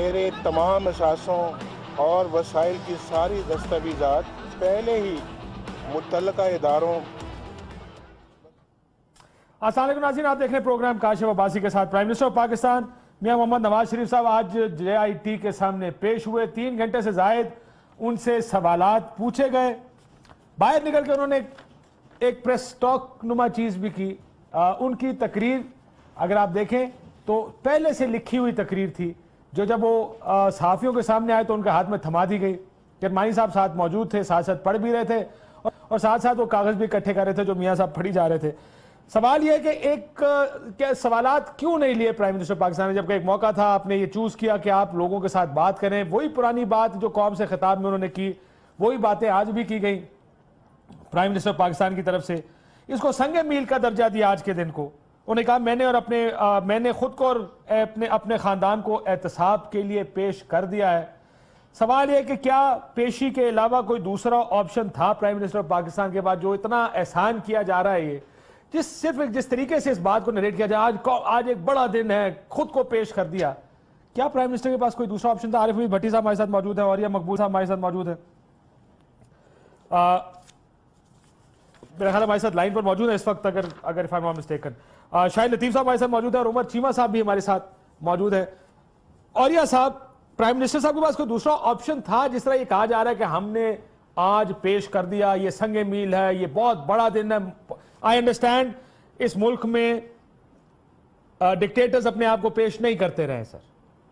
मेरे तमाम असासों और वसाइल की सारी दस्तावेज़ात पहले ही मुतल्लका इदारों। अस्सलाम वालेकुम नाज़रीन, आप देख रहे हैं प्रोग्राम काशिफ अब्बासी के साथ। प्राइम मिनिस्टर ऑफ पाकिस्तान मियां मोहम्मद नवाज शरीफ साहब आज JIT के सामने पेश हुए। 3 घंटे से जायद उनसे सवालात पूछे गए। बाहर निकल के उन्होंने एक प्रेस टॉक नुमा चीज़ भी की। उनकी तकरीर अगर आप देखें तो पहले से लिखी हुई तकरीर थी, जो जब वो सहाफ़ियों के सामने आए तो उनके हाथ में थमा दी गई। किरमानी साहब साथ मौजूद थे, साथ साथ पढ़ भी रहे थे और साथ साथ वो कागज़ भी इकट्ठे कर रहे थे जो मियाँ साहब पढ़ी जा रहे थे। सवाल यह है कि क्या सवालात क्यों नहीं लिए प्राइम मिनिस्टर पाकिस्तान ने, जबकि एक मौका था, आपने ये चूज़ किया कि आप लोगों के साथ बात करें। वही पुरानी बात जो कौम से खिताब में उन्होंने की, वही बातें आज भी की गई प्राइम मिनिस्टर पाकिस्तान की तरफ से। इसको संगे मील का दर्जा दिया आज के दिन को। उन्होंने कहा मैंने खुद को और अपने ख़ानदान को एहतसाब के लिए पेश कर दिया है। सवाल यह कि क्या पेशी के अलावा कोई दूसरा ऑप्शन था प्राइम मिनिस्टर पाकिस्तान के बाद, जो इतना एहसान किया जा रहा है ये, जिस तरीके से इस बात को नरेट किया जाए, आज एक बड़ा दिन है, खुद को पेश कर दिया। क्या प्राइम मिनिस्टर के पास कोई दूसरा ऑप्शन था? आरिफ भट्टी साहब हमारे साथ मौजूद है और या मकबूल साहब हमारे साथ मौजूद है। मेरा ख्याल हमारे साथ लाइन पर मौजूद है इस वक्त, अगर if I am not mistaken. Shahid Latif साहब हमारे साथ मौजूद है और उमर चीमा साहब भी हमारे साथ मौजूद है। और या साहब, प्राइम मिनिस्टर साहब के पास कोई दूसरा ऑप्शन था? जिस तरह ये कहा जा रहा है कि हमने आज पेश कर दिया, ये संगे मील है, ये बहुत बड़ा दिन है। आई अंडरस्टैंड इस मुल्क में डिक्टेटर्स अपने आप को पेश नहीं करते रहे सर।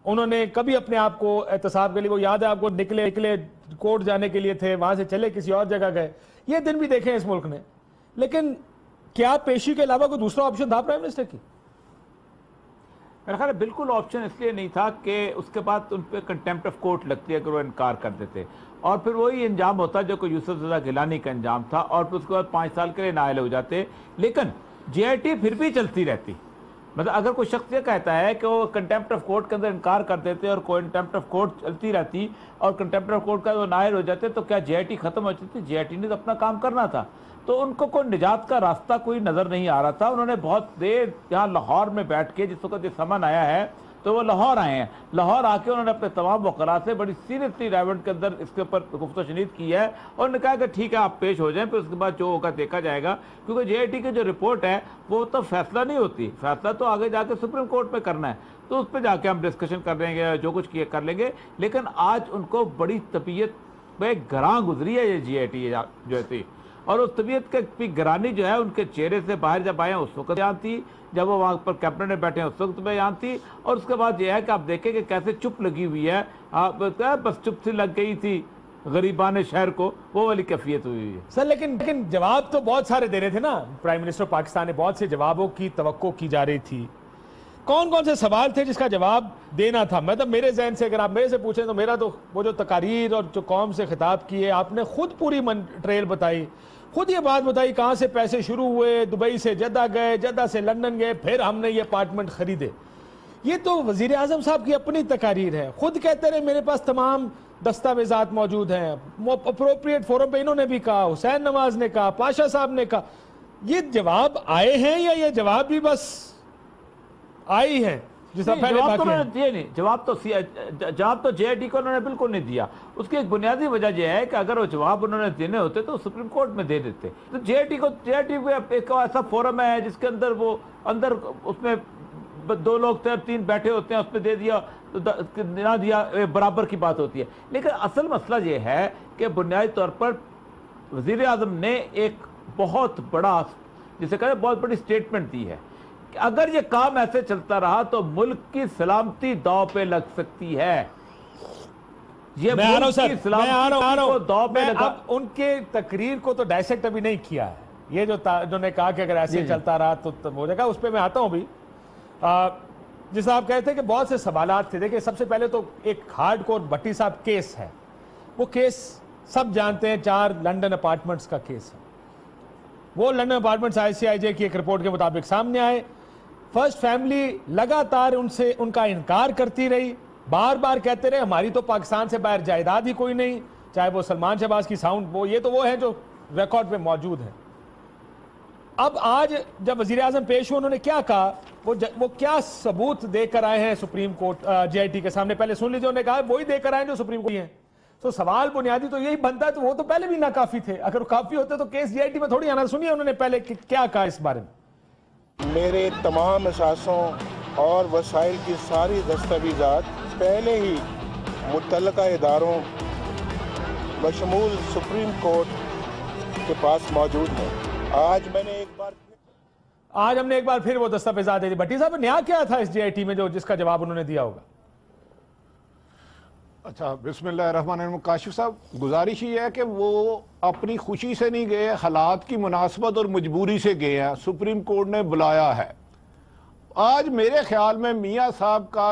उन्होंने कभी अपने आप को एहतसाब के लिए, वो याद है आपको, निकले कोर्ट जाने के लिए थे, वहां से चले किसी और जगह गए, ये दिन भी देखे इस मुल्क ने। लेकिन क्या पेशी के अलावा कोई दूसरा ऑप्शन था प्राइम मिनिस्टर की? मेरा ख्याल है बिल्कुल ऑप्शन इसलिए नहीं था कि उसके बाद उन पर कंटेम्प्ट ऑफ कोर्ट लगती है अगर वो इनकार कर देते, और फिर वही अंजाम होता जो कोई यूसुफ रज़ा गिलानी का अंजाम था, और फिर उसके बाद 5 साल के लिए नाअहल हो जाते। लेकिन JIT फिर भी चलती रहती। मतलब अगर कोई शख्स ये कहता है कि वो कंटेम्प्ट ऑफ कोर्ट के अंदर इनकार कर देते और कंटेम्प्ट ऑफ कोर्ट चलती रहती और कंटेम्प्ट ऑफ कोर्ट का वो नाअहल हो जाते, तो क्या JIT खत्म हो जाती? JIT ने तो अपना काम करना था। तो उनको कोई निजात का रास्ता कोई नज़र नहीं आ रहा था। उन्होंने बहुत देर यहाँ लाहौर में बैठ के, जिस वक्त ये समन आया है तो वो लाहौर आए हैं, लाहौर आके उन्होंने अपने तमाम वकला से बड़ी सीरियसली राइवेंट के अंदर इसके ऊपर गुफ्तशनीद की है और उन्होंने कहा कि ठीक है आप पेश हो जाएं, फिर उसके बाद जो होगा देखा जाएगा। क्योंकि JIT की जो रिपोर्ट है वो तो फैसला नहीं होती, फैसला तो आगे जाके सुप्रीम कोर्ट में करना है, तो उस पर जाके हम डिस्कशन कर लेंगे, जो कुछ किए कर लेंगे। लेकिन आज उनको बड़ी तबीयत में गरां गुजरी है ये JIT जो थी, और उस तबीयत की गरानी जो है उनके चेहरे से बाहर जब आए उस वक्त बयान थी, जब वो वहाँ पर कैबिनेट में बैठे हैं उस वक्त बयान थी, और उसके बाद यह है कि आप देखें कि कैसे चुप लगी हुई है, आप बस चुप सी लग गई थी गरीबान शहर को, वो वाली कैफियत हुई है सर। लेकिन जवाब तो बहुत सारे दे रहे थे ना प्राइम मिनिस्टर पाकिस्तान ने, बहुत से जवाबों की तवक्को की जा रही थी। कौन कौन से सवाल थे जिसका जवाब देना था? मतलब मेरे जहन से अगर आप मेरे से पूछें तो मेरा तो वो जो तकारीर और जो कौम से खिताब किए, आपने खुद पूरी ट्रेल बताई, खुद ये बात बताई कहाँ से पैसे शुरू हुए, दुबई से जद्दा गए, जद्दा से लंदन गए, फिर हमने ये अपार्टमेंट खरीदे। ये तो वजीर आजम साहब की अपनी तकारीर है। खुद कहते रहे मेरे पास तमाम दस्तावेजात मौजूद हैं, अप्रोप्रिएट फोरम पे इन्होंने भी कहा, हुसैन नवाज ने कहा, पाशा साहब ने कहा। ये जवाब आए हैं या ये जवाब भी बस आई है? जवाब तो उन्होंने दिए नहीं, जवाब तो JIT को उन्होंने बिल्कुल नहीं दिया। उसकी एक बुनियादी वजह यह है कि अगर वो जवाब उन्होंने देने होते तो सुप्रीम कोर्ट में दे देते। तो JIT एक ऐसा फोरम है जिसके अंदर वो अंदर उसमें 2 लोग थे, 3 बैठे होते हैं, उसमें दे दिया तो ना दिया बराबर की बात होती है। लेकिन असल मसला ये है कि बुनियादी तौर पर वज़ीर आज़म ने एक बहुत बड़ा, जिसे कहते हैं बहुत बड़ी स्टेटमेंट दी है कि अगर ये काम ऐसे चलता रहा तो मुल्क की सलामती दांव पे लग सकती है। ये मुल्क की सलामती को दांव पे लगा। उनके तकरीर को तो डायसेक्ट अभी नहीं किया है। ये जो उन्होंने कहा कि अगर ऐसे चलता रहा तो हो जाएगा, उस पर मैं आता हूं भी। जिस आप कहते हैं कि बहुत से सवालात थे। देखिए, सबसे पहले तो एक हार्डकोर भट्टी साहब केस है। वो केस सब जानते हैं, 4 लंदन अपार्टमेंट्स का केस है। वो लंदन अपार्टमेंट्स ICIJ की एक रिपोर्ट के मुताबिक सामने आए। फर्स्ट फैमिली लगातार उनका इनकार करती रही, बार बार कहते रहे हमारी तो पाकिस्तान से बाहर जायदाद ही कोई नहीं, चाहे वो सलमान शहबाज की साउंड, वो है जो रिकॉर्ड पे मौजूद है। अब आज जब वजीर आजम पेश हुए, उन्होंने क्या कहा? वो क्या सबूत देकर आए हैं सुप्रीम कोर्ट जेआईटी के सामने? पहले सुन लीजिए, उन्होंने कहा वही देकर आए जो सुप्रीम कोर्ट है। तो सवाल बुनियादी तो यही बनता है, तो वो तो पहले भी नाकाफी थे। अगर वो काफी होते तो केस जेआईटी में थोड़ी आना। सुनिए उन्होंने पहले क्या कहा इस बारे में। मेरे तमाम असासों और वसाइल की सारी दस्तावेजात पहले ही मुतल्लका इदारों बशमूल सुप्रीम कोर्ट के पास मौजूद है। आज हमने एक बार फिर वो दस्तावेजात दे दी। भट्टी साहब, न्याय क्या था इस जेआईटी में जो जिसका जवाब उन्होंने दिया होगा? अच्छा, बिस्मिल्लाहिर्रहमानिर्रहीम। काशिफ साहब, गुजारिश ये है कि वो अपनी खुशी से नहीं गए, हालात की मुनासबत और मजबूरी से गए हैं। सुप्रीम कोर्ट ने बुलाया है। आज मेरे ख्याल में मियाँ साहब का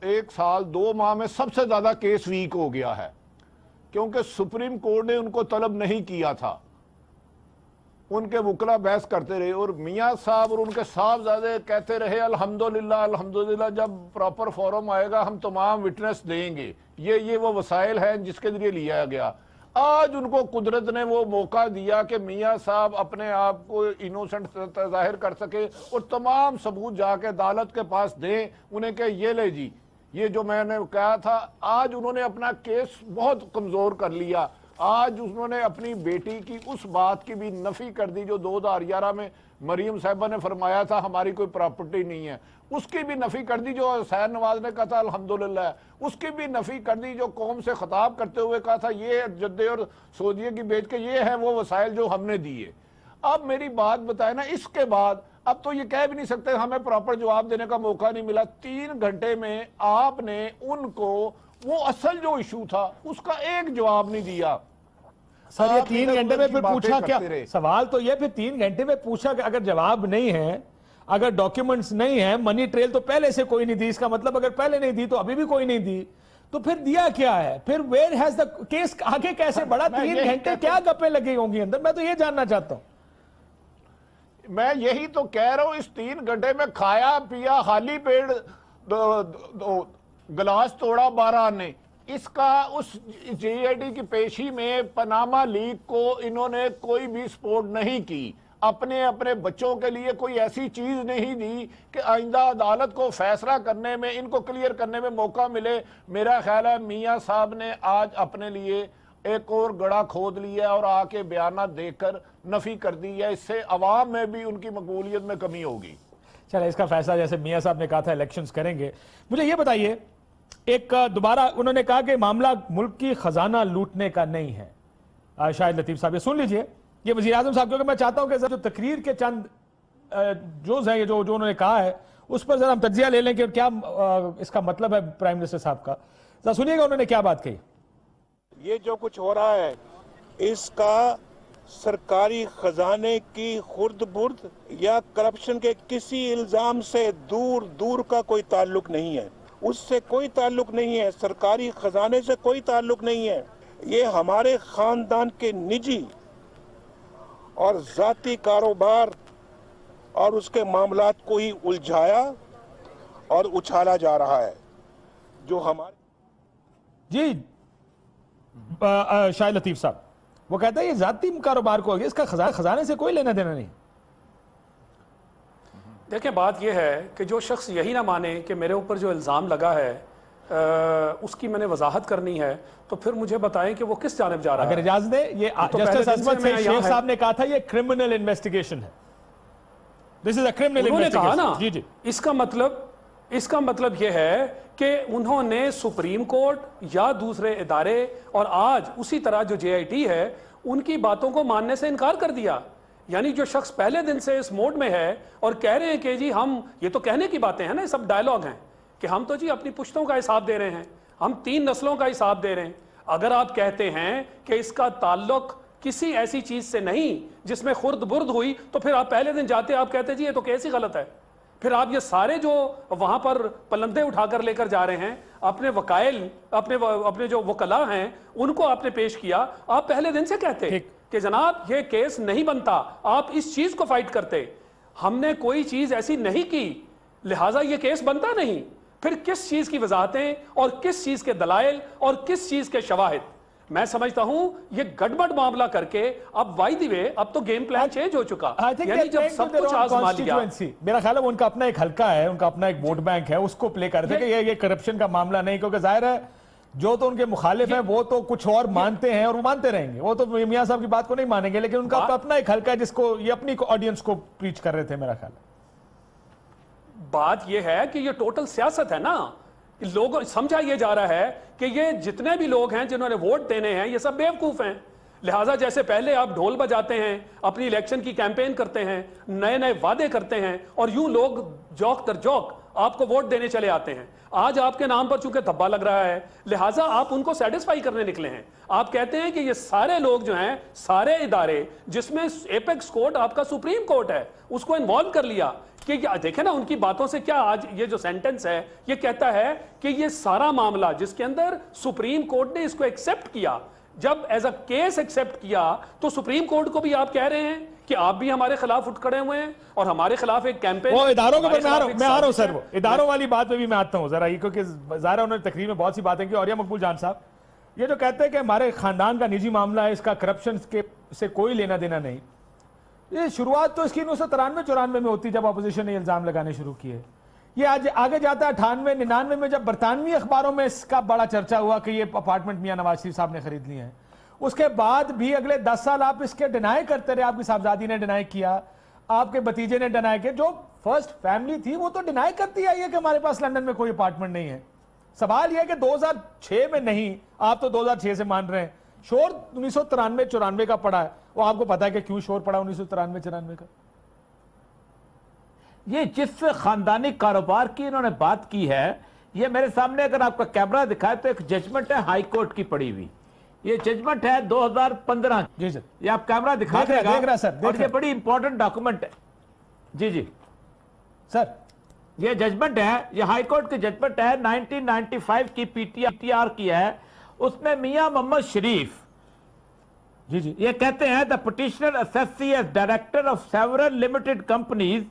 1 साल 2 माह में सबसे ज़्यादा केस वीक हो गया है, क्योंकि सुप्रीम कोर्ट ने उनको तलब नहीं किया था। उनके वकला बहस करते रहे और मियाँ साहब और उनके साहबजादे कहते रहे अल्हम्दुलिल्लाह अल्हम्दुलिल्लाह, जब प्रॉपर फोरम आएगा हम तमाम विटनेस देंगे। ये वो वसाइल हैं जिसके जरिए लिया गया। आज उनको कुदरत ने वो मौका दिया कि मियाँ साहब अपने आप को इनोसेंट जाहिर कर सके और तमाम सबूत जाके अदालत के पास दें। उन्हें कहे ये ले जी, ये जो मैंने कहा था। आज उन्होंने अपना केस बहुत कमज़ोर कर लिया। आज उन्होंने अपनी बेटी की उस बात की भी नफ़ी कर दी जो 2011 में मरीम साहिबा ने फरमाया था हमारी कोई प्रॉपर्टी नहीं है। उसकी भी नफ़ी कर दी जो हुसैन नवाज ने कहा था अल्हम्दुलिल्लाह। उसकी भी नफ़ी कर दी जो कौम से खिताब करते हुए कहा था ये जद्दे और सऊदीया की बेच के ये है वो वसाइल जो हमने दिए। अब मेरी बात बताए ना, इसके बाद अब तो ये कह भी नहीं सकते हमें प्रॉपर जवाब देने का मौका नहीं मिला। 3 घंटे में आपने उनको वो असल जो इशू था उसका एक जवाब नहीं दिया। सर, ये 3 घंटे में फिर पूछा क्या? सवाल तो ये फिर 3 घंटे में पूछा कि अगर जवाब नहीं है, अगर डॉक्यूमेंट्स नहीं है, मनी ट्रेल तो पहले से कोई नहीं दी। इसका मतलब अगर पहले नहीं दी तो अभी भी कोई नहीं दी, तो फिर दिया क्या है? फिर वेयर हैज द केस आगे कैसे बढ़ा? 3 घंटे क्या गप्पे लगी होंगी अंदर? मैं तो ये जानना चाहता हूं। मैं यही तो कह रहा हूं, इस 3 घंटे में खाया पिया, खाली पेट गिलास तोड़ा 12 ने। इसका उस जेआईटी की पेशी में पनामा लीग को इन्होंने कोई भी सपोर्ट नहीं की। अपने अपने बच्चों के लिए कोई ऐसी चीज नहीं दी कि आइंदा अदालत को फैसला करने में, इनको क्लियर करने में मौका मिले। मेरा ख्याल है मियाँ साहब ने आज अपने लिए एक और गड़ा खोद लिया और आके बयाना देकर नफी कर दी है। इससे अवाम में भी उनकी मकबूलियत में कमी होगी। चले, इसका फैसला जैसे मियाँ साहब ने कहा था इलेक्शंस करेंगे। मुझे ये बताइए, एक दोबारा उन्होंने कहा कि मामला मुल्क की खजाना लूटने का नहीं है। शाहिद लतीफ साहब, ये सुन लीजिए, ये वज़ीर आज़म साहब, क्योंकि मैं चाहता हूं कि जो तकरीर के चंद जोज हैं, जो उन्होंने कहा है उस पर जरा हम तज्जिया ले लें कि क्या इसका मतलब है प्राइम मिनिस्टर साहब का। जरा सुनिएगा उन्होंने क्या बात कही। ये जो कुछ हो रहा है इसका सरकारी खजाने की खुर्द बुर्द या करप्शन के किसी इल्जाम से दूर दूर का कोई ताल्लुक नहीं है। उससे कोई ताल्लुक नहीं है, सरकारी खजाने से कोई ताल्लुक नहीं है। ये हमारे खानदान के निजी और जाती कारोबार और उसके मामलात को ही उलझाया और उछाला जा रहा है। जो हमारे जी शाहिद लतीफ साहब, वो कहता है ये जाती कारोबार को, इसका खजाने से कोई लेना देना नहीं। देखिए, बात यह है कि जो शख्स यही ना माने कि मेरे ऊपर जो इल्ज़ाम लगा है उसकी मैंने वजाहत करनी है, तो फिर मुझे बताएं कि वो किस जानिब जा रहा है। अगर इजाजत दे, ये तो जस्टिस अजमत शेख साहब ने कहा था ये क्रिमिनल इन्वेस्टिगेशन है। This is a criminal investigation. कहा ना, जी जी, इसका मतलब यह है कि उन्होंने सुप्रीम कोर्ट या दूसरे इदारे और आज उसी तरह जो जेआईटी है उनकी बातों को मानने से इनकार कर दिया। यानी जो शख्स पहले दिन से इस मोड में है और कह रहे हैं कि जी हम, ये तो कहने की बातें हैं ना, सब डायलॉग हैं कि हम तो जी अपनी पुश्तों का हिसाब दे रहे हैं, हम 3 नस्लों का हिसाब दे रहे हैं। अगर आप कहते हैं कि इसका ताल्लुक किसी ऐसी चीज से नहीं जिसमें खुर्द बुर्द हुई, तो फिर आप पहले दिन जाते आप कहते जी ये तो कैसी गलत है। फिर आप ये सारे जो वहां पर पलंदे उठाकर लेकर जा रहे हैं, अपने वकाइल, अपने जो वकला हैं उनको आपने पेश किया। आप पहले दिन से कहते कि जनाब ये केस नहीं बनता, आप इस चीज को फाइट करते। हमने कोई चीज ऐसी नहीं की, लिहाजा ये केस बनता नहीं। फिर किस चीज की वजाहतें और किस चीज के दलाइल और किस चीज के शवाहिद? मैं समझता हूं ये गड़बड़ मामला करके अब वाई दी वे अब तो गेम प्लान चेंज हो चुका, यानी जब सब कुछ आजमा लिया। मेरा ख्याल है उनका अपना एक हल्का है, उनका अपना एक वोट बैंक है, उसको प्ले कर रहे थे कि ये करप्शन का मामला नहीं, क्योंकि जाहिर है जो तो उनके मुखालिफ हैं वो तो कुछ और मानते हैं और वो मानते रहेंगे, वो तो मियां साहब की बात को नहीं मानेंगे, लेकिन उनका अपना एक हल्का है जिसको ये अपनी ऑडियंस को प्रीच कर रहे थे। मेरा ख्याल बात ये है कि ये टोटल सियासत है ना, लोग समझा ये जा रहा है कि ये जितने भी लोग हैं जिन्होंने वोट देने हैं ये सब बेवकूफ हैं, लिहाजा जैसे पहले आप ढोल बजाते हैं, अपनी इलेक्शन की कैंपेन करते हैं, नए नए वादे करते हैं और यूं लोग जौक दर जौक आपको वोट देने चले आते हैं। आज आपके नाम पर चूंकि धब्बा लग रहा है लिहाजा आप उनको सेटिस्फाई करने निकले हैं। आप कहते हैं कि ये सारे लोग जो हैं, सारे इदारे जिसमें एपेक्स कोर्ट आपका सुप्रीम कोर्ट है उसको इन्वॉल्व कर लिया कि देखें ना उनकी बातों से क्या आज ये जो सेंटेंस है ये कहता है कि ये सारा मामला जिसके अंदर सुप्रीम कोर्ट ने इसको एक्सेप्ट किया, जब एज अ केस एक्सेप्ट किया तो सुप्रीम कोर्ट को भी आप कह रहे हैं कि आप भी हमारे खिलाफ उठ खड़े हुए हैं और हमारे खिलाफ एक कैंपेन। वो इदारों के मैं आ रहा हूं सर, वो इदारों वाली बात पे भी मैं आता हूं जरा, ये क्योंकि ज़ाहिर उन्होंने तकरीर में बहुत सी बातें की। और मकबूल जान साहब ये जो कहते हैं कि हमारे खानदान का निजी मामला है, इसका करप्शन के से कोई लेना देना नहीं, ये शुरुआत तो इसकी 1993-94 में होती जब अपोजिशन ने इल्जाम लगाने शुरू किए। ये आज आगे जाता है 98-99 में जब बरतानवी अखबारों में इसका बड़ा चर्चा हुआ कि ये अपार्टमेंट मियां नवाज शरीफ साहब ने खरीद लिए हैं। उसके बाद भी अगले 10 साल आप इसके डिनाई करते रहे, आपकी साहबजादी ने डिनाई किया, आपके भतीजे ने डिनाई किया, जो फर्स्ट फैमिली थी वो तो डिनाई करती आई है कि हमारे पास लंदन में कोई अपार्टमेंट नहीं है। सवाल यह है कि 2006 में नहीं, आप तो 2006 से मान रहे हैं, शोर 1993-94 का पड़ा है। वो आपको पता है कि क्यों शोर पड़ा 1993-94 का? ये जिस खानदानी कारोबार की इन्होंने बात की है, ये मेरे सामने अगर आपका कैमरा दिखाए तो एक जजमेंट है हाई कोर्ट की पड़ी हुई, ये जजमेंट है 2015। जी सर, ये आप कैमरा दिखा देख रहा सर, और ये बड़ी इंपॉर्टेंट डॉक्यूमेंट है। जी जी सर, ये जजमेंट है, ये हाई कोर्ट की जजमेंट है 1995 की, पीटीआर की है। उसमें मियां मोहम्मद शरीफ जी जी ये कहते हैं the petitioner assessee as director of several limited companies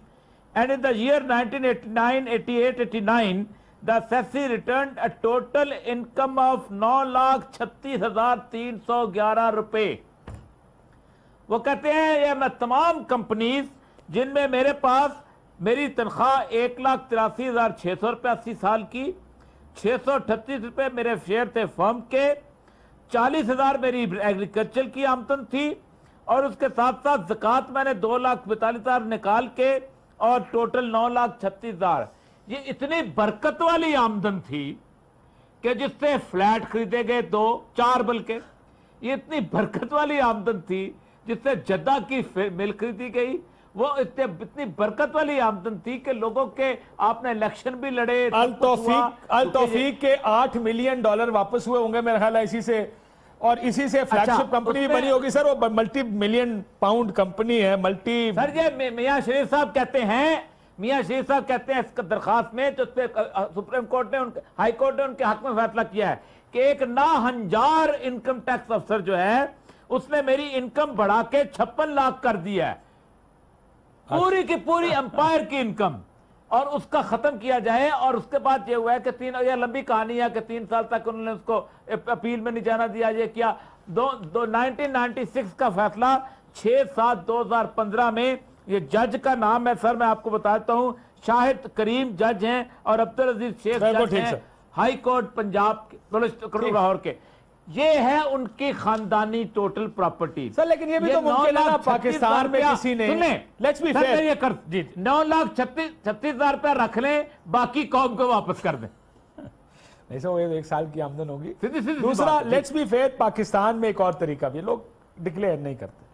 and in the year 1988-89 the assessee return a total income of 9,36,311 रुपए। वो कहते हैं ये मैं तमाम कंपनीज जिनमें मेरे पास मेरी तनख्वाह 1,83,600 रुपये 80 साल की, 638 रुपये मेरे शेयर थे फर्म के, 40,000 मेरी एग्रीकल्चर की आमदन थी और उसके साथ साथ ज़कात मैंने 2,42,000 निकाल के और टोटल 9,36,000। ये इतनी बरकत वाली आमदन थी कि जिससे फ्लैट खरीदे गए 2-4 बल्कि, ये इतनी बरकत वाली आमदन थी जिससे जद्दा की मिल खरीदी गई, वो इतनी बरकत वाली आमदन थी कि लोगों के आपने इलेक्शन भी लड़े। अल तौफीक के $8 मिलियन वापस हुए होंगे मेरा ख्याल है इसी से, और इसी से फ्लैगशिप कंपनी भी बनी होगी सर, वो मल्टी मिलियन पाउंड कंपनी है, मल्टी। सर ये मियां शरीफ साहब कहते हैं, मियां शरीफ साहब कहते हैं इस दरखास्त में जो सुप्रीम कोर्ट ने हाई कोर्ट ने उनके हक में फैसला किया है कि एक नाहंजार इनकम टैक्स अफसर जो है उसने मेरी इनकम बढ़ा के 56 लाख कर दिया है, पूरी की पूरी अंपायर की इनकम, और उसका खत्म किया जाए। और उसके बाद ये हुआ है कि यह लंबी कहानी है कि 3 साल तक उन्होंने उसको अपील में नहीं जाना दिया, ये किया। 1996 का फैसला 6/7/2015 में, ये जज का नाम है सर मैं आपको बताता हूं, शाहिद करीम जज हैं और अब्दुल अजीज शेख जज हैं, हाई कोर्ट पंजाब लाहौर के। ये है उनकी खानदानी टोटल प्रॉपर्टी सर। लेकिन ये भी तो मुमकिन है ना पाकिस्तान में किसी ने, लेट्स बी फेयर, ये कर 9,36,000 रुपया रख लें, बाकी कौम को वापस कर दें। नहीं सर, वो 1 साल की आमदन होगी। दूसरा, लेट्स बी फेयर, पाकिस्तान में एक और तरीका भी, लोग डिक्लेयर नहीं करते,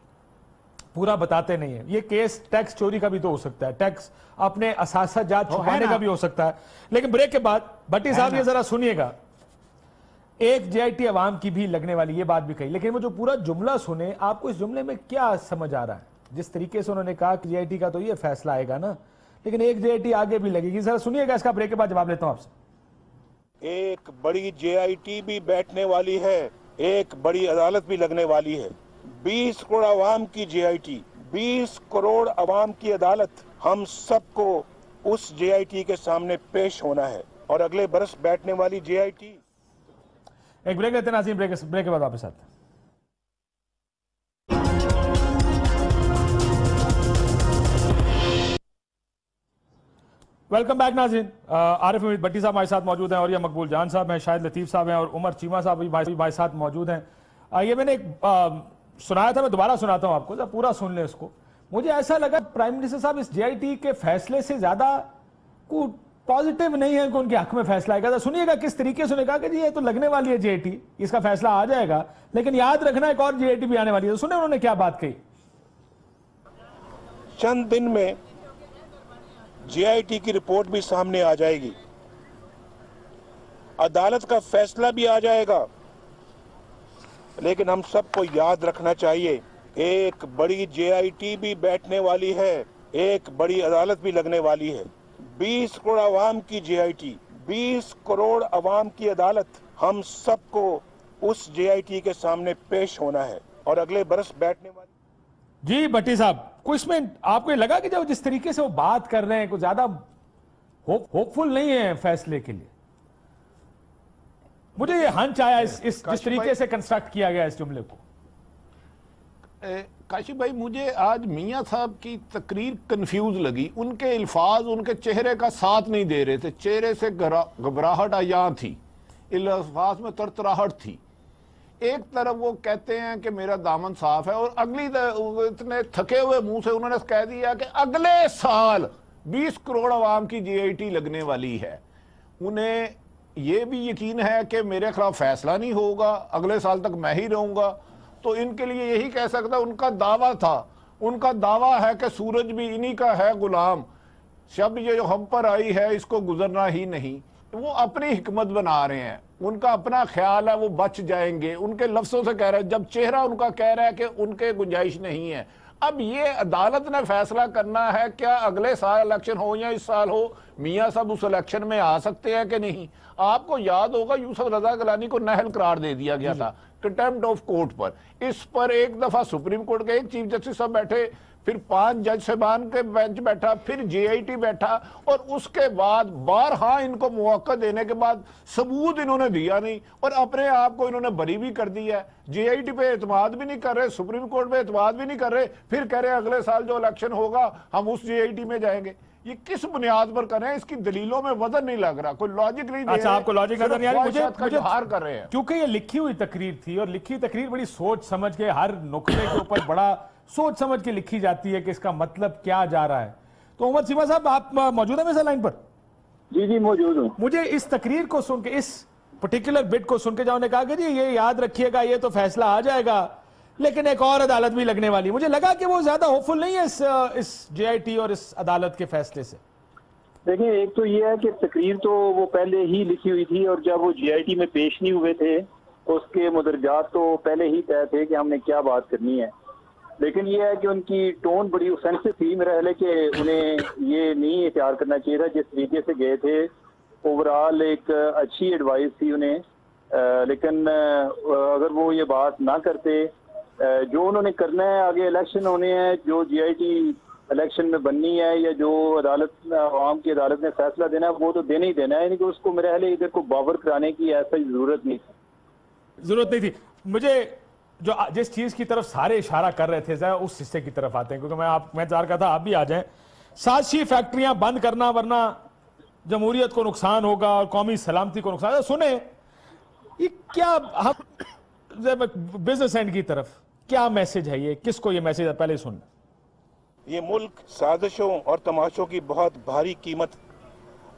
पूरा बताते नहीं है। ये केस टैक्स चोरी का भी तो हो सकता है, टैक्स अपने असासाजात छुपाने का भी हो सकता है। लेकिन ब्रेक के बाद भट्टी साहब ये जरा सुनिएगा, एक जेआईटी अवाम की भी लगने वाली, ये बात भी कही, लेकिन वो जो पूरा जुमला सुने, आपको इस जुमले में क्या समझ आ रहा है? जिस तरीके से उन्होंने कहा कि जेआईटी का तो ये फैसला आएगा ना, लेकिन एक जेआईटी आगे भी लगेगी। जरा सुनिएगा, इसका ब्रेक के बाद जवाब लेता हूं आपसे। एक बड़ी जेआईटी भी बैठने वाली है, एक बड़ी अदालत भी लगने वाली है। 20 करोड़ अवाम की जेआईटी, 20 करोड़ अवाम की अदालत, हम सबको उस जेआईटी के सामने पेश होना है। और अगले बरस बैठने वाली जेआईटी, एक ब्रेक लेते हैं नाज़रीन, ब्रेक के बाद वापस आते हैं। वेलकम बैक नाज़रीन। आरिफ उम्मीद भट्टी साहब हमारे साथ मौजूद हैं और ये मकबूल जान साहब हैं, शाहिद लतीफ़ साहब हैं और उमर चीमा साहब भी हमारे साथ मौजूद हैं। ये मैंने एक सुनाया था, मैं दोबारा सुनाता हूं आपको, जब पूरा सुन लें इसको। मुझे ऐसा लगा प्राइम मिनिस्टर साहब इस JIT के फैसले से ज्यादा कुछ पॉजिटिव नहीं है कि उनके हक में फैसला आएगा। सुनिएगा किस तरीके से उन्होंने कहा कि जी ये तो लगने वाली है JIT, इसका फैसला आ जाएगा, लेकिन याद रखना एक और JIT भी आने वाली है। तो सुने उन्होंने क्या बात कही। चंद दिन में JIT की रिपोर्ट भी सामने आ जाएगी, अदालत का फैसला भी आ जाएगा, लेकिन हम सबको याद रखना चाहिए एक बड़ी JIT भी बैठने वाली है, एक बड़ी अदालत भी लगने वाली है। 20 करोड़ आवाम की JIT, 20 करोड़ आवाम की अदालत, हम सबको उस JIT के सामने पेश होना है और अगले बरस बैठने वाली। जी भट्टी साहब, कुछ इसमें आपको लगा कि जब जिस तरीके से वो बात कर रहे हैं कुछ ज्यादा होपफुल नहीं है फैसले के लिए? मुझे ये हंच आया इस जिस तरीके से कंस्ट्रक्ट किया गया इस जुमले को। काशिफ भाई, मुझे आज मियां साहब की तकरीर कंफ्यूज लगी। उनके अल्फाज उनके चेहरे का साथ नहीं दे रहे थे, चेहरे से घबराहट आया थी, अल्फाज में तरतराहट थी। एक तरफ वो कहते हैं कि मेरा दामन साफ है और अगली इतने थके हुए मुंह से उन्होंने कह दिया कि अगले साल 20 करोड़ आवाम की JIT लगने वाली है। उन्हें ये भी यकीन है कि मेरे खिलाफ फैसला नहीं होगा, अगले साल तक मैं ही रहूंगा। तो इनके लिए यही कह सकता, उनका दावा था, उनका दावा है कि सूरज भी इन्हीं का है गुलाम, शब ये जो हम पर आई है इसको गुजरना ही नहीं। वो अपनी हिकमत बना रहे हैं, उनका अपना ख्याल है, वो बच जाएंगे। उनके लफ्जों से कह रहे हैं, जब चेहरा उनका कह रहा है कि उनके गुंजाइश नहीं है। अब ये अदालत ने फैसला करना है क्या अगले साल इलेक्शन हो या इस साल हो, मियां साहब उस इलेक्शन में आ सकते हैं कि नहीं। आपको याद होगा यूसुफ रजा गिलानी को नाअहल करार दे दिया गया था कंटेम्प्ट ऑफ कोर्ट पर। इस पर एक दफा सुप्रीम कोर्ट के एक चीफ जस्टिस साहब बैठे, फिर 5 जज साहबान के बेंच बैठा, फिर JIT बैठा, और उसके बाद बारहा इनको मौका देने के बाद सबूत इन्होंने दिया नहीं और अपने आप को इन्होंने बरी भी कर दिया है। JIT पे एतमाद भी नहीं कर रहे, सुप्रीम कोर्ट पे एतमाद भी नहीं कर रहे, फिर कह रहे हैं अगले साल जो इलेक्शन होगा हम उस JIT में जाएंगे। ये किस बुनियाद पर कर रहे हैं? इसकी दलीलों में वजन नहीं लग रहा, कोई लॉजिक नहीं। अच्छा, आपको लॉजिक नजर नहीं आ रही? मुझे हार कर रहे हैं क्योंकि ये लिखी हुई तकरीर थी और लिखी तकरीर बड़ी सोच समझ के, हर नुक्ते के ऊपर बड़ा सोच समझ के लिखी जाती है कि इसका मतलब क्या जा रहा है। तो उमर चीमा साहब, आप मौजूद हैं मेरे लाइन पर? जी मौजूद हूं। मुझे इस तकरीर को सुन के, इस पर्टिकुलर बिट को सुन के जाओ ने कहा कि जी ये याद रखिएगा ये तो फैसला आ जाएगा, लेकिन एक और अदालत भी लगने वाली। मुझे लगा कि वो ज्यादा होपफुल नहीं है इस JIT और इस अदालत के फैसले से। देखिए, एक तो ये है कि तकरीर तो वो पहले ही लिखी हुई थी और जब वो JIT में पेश नहीं हुए थे उसके मुदरजात तो पहले ही तय थे कि हमने क्या बात करनी है। लेकिन ये है कि उनकी टोन बड़ी ऑफेंसिव थी। मेरा ख्याल है कि उन्हें ये नहीं इख्तियार करना चाहिए था जिस तरीके से गए थे। ओवरऑल एक अच्छी एडवाइस थी उन्हें, लेकिन अगर वो ये बात ना करते, जो उन्होंने करना है, आगे इलेक्शन होने हैं, जो JIT इलेक्शन में बननी है या जो अदालत आवाम की अदालत ने फैसला देना है वो तो देना ही देना है, यानी कि उसको मेरे ख्याल है इधर को बावर कराने की ऐसा जरूरत नहीं थी। मुझे जो जिस चीज की तरफ सारे इशारा कर रहे थे जरा उस हिस्से की तरफ आते हैं, क्योंकि मैं चाह रहा था आप भी आ जाएं। साजिशी फैक्ट्रियां बंद करना वरना जमहूरियत को नुकसान होगा और कौमी सलामती को नुकसान। सुने ये क्या, हम बिजनेस एंड की तरफ क्या मैसेज है, ये किसको ये मैसेज है? पहले सुन। ये मुल्क साजिशों और तमाशों की बहुत भारी कीमत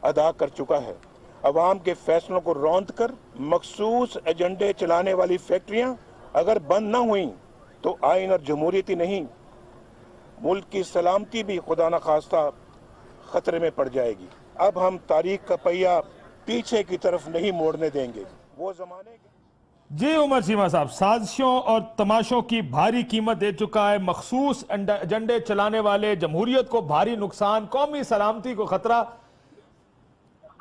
अदा कर चुका है। अवाम के फैसलों को रौंद कर मखसूस एजेंडे चलाने वाली फैक्ट्रियां अगर बंद ना हुई तो आइन और जमहूरियत ही नहीं, मुल्क की सलामती भी खुदा न खास्ता खतरे में पड़ जाएगी। अब हम तारीख का पहिया पीछे की तरफ नहीं मोड़ने देंगे। वो जमाने के जी उमर चीमा साहब, साजिशों और तमाशों की भारी कीमत दे चुका है, मखसूस एजेंडे चलाने वाले, जमहूरियत को भारी नुकसान, कौमी सलामती को खतरा।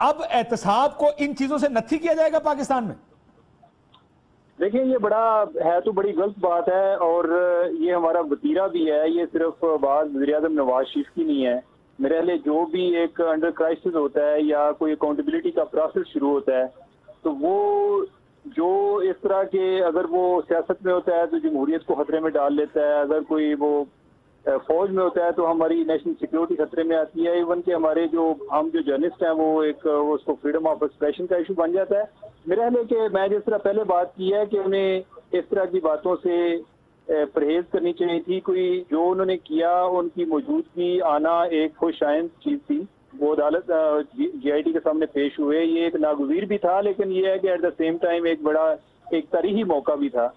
अब एहतसाब को इन चीजों से नथी किया जाएगा पाकिस्तान में? देखिए, ये तो बड़ी गलत बात है और ये हमारा वतीरा भी है। ये सिर्फ बात वज़ीर-ए-आज़म नवाज शरीफ की नहीं है। मेरे ख्याल जो भी एक अंडर क्राइसिस होता है या कोई अकाउंटेबिलिटी का प्रोसेस शुरू होता है तो वो जो इस तरह के, अगर वो सियासत में होता है तो जमहूरियत को खतरे में डाल लेता है, अगर कोई वो फौज में होता है तो हमारी नेशनल सिक्योरिटी खतरे में आती है। इवन के हमारे हम जो जर्नलिस्ट हैं वो उसको फ्रीडम ऑफ एक्सप्रेशन का इशू बन जाता है। मेरा ख्याल है कि मैं जिस तरह पहले बात की है कि उन्हें इस तरह की बातों से परहेज करनी चाहिए थी। कोई जो उन्होंने किया, उनकी मौजूदगी आना एक खुशाइंद चीज थी। वो अदालत GIT के सामने पेश हुए, ये एक नागुज़ीर भी था, लेकिन ये है कि एट द सेम टाइम एक बड़ा एक तारीखी मौका भी था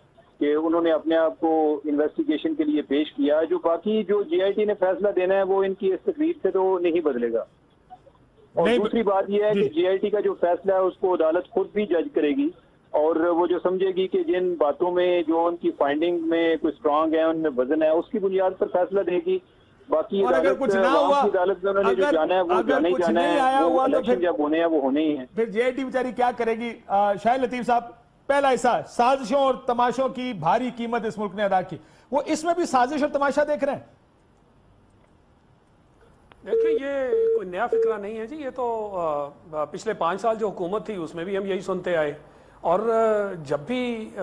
कि उन्होंने अपने आप को इन्वेस्टिगेशन के लिए पेश किया। जो बाकी जो GIT ने फैसला देना है वो इनकी इस तकरीर से तो नहीं बदलेगा। और दूसरी बात यह है कि GIT का जो फैसला है उसको अदालत खुद भी जज करेगी, और वो जो समझेगी कि जिन बातों में जो उनकी फाइंडिंग में कोई स्ट्रांग है, उनमें वजन है, उसकी बुनियाद पर फैसला देगी। बाकी अगर कुछ ना हुआ, अदालत में उन्होंने जो जाना है वो जाना ही जाना है, वो इलेक्शन जब होने हैं वो होने ही है। फिर GIT बेचारी क्या करेगी? शाहिद लतीफ साहब, पहला हिस्सा साजिशों और तमाशों की भारी कीमत इस मुल्क ने अदा की, वो इसमें भी साजिश और तमाशा देख रहे हैं? देखिए, ये कोई नया फिक्रा नहीं है जी, ये तो पिछले 5 साल जो हुकूमत थी उसमें भी हम यही सुनते आए। और जब भी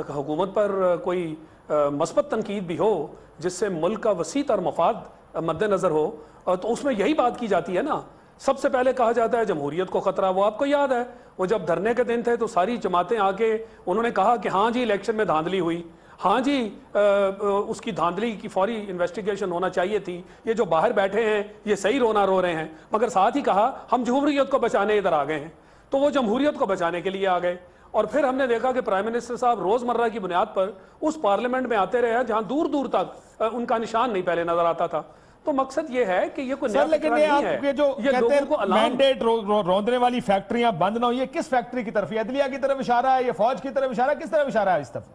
हुकूमत पर कोई मस्बत तनकीद भी हो जिससे मुल्क का वसी तर मफाद मद्देनजर हो, तो उसमें यही बात की जाती है ना। सबसे पहले कहा जाता है जमहूरियत को खतरा। वो आपको याद है, वो जब धरने के दिन थे तो सारी जमातें आके उन्होंने कहा कि हाँ जी इलेक्शन में धांधली हुई, हाँ जी उसकी धांधली की फौरी इन्वेस्टिगेशन होना चाहिए थी, ये जो बाहर बैठे हैं ये सही रोना रो रहे हैं। मगर साथ ही कहा हम जमहूरियत को बचाने इधर आ गए हैं, तो वो जमहूरियत को बचाने के लिए आ गए। और फिर हमने देखा कि प्राइम मिनिस्टर साहब रोजमर्रा की बुनियाद पर उस पार्लियामेंट में आते रहे जहां दूर दूर तक उनका निशान नहीं पहले नजर आता था। तो मकसद ये है कि ये कोई नया लेकिन नहीं आप है, जो ये लोगों को मैंडेट रौंदने वाली फैक्ट्रियां बंद ना हो, ये किस फैक्ट्री की तरफ, ये अदलिया की तरफ इशारा है, ये फौज की तरफ इशारा है, किस तरफ इशारा है इस तरफ?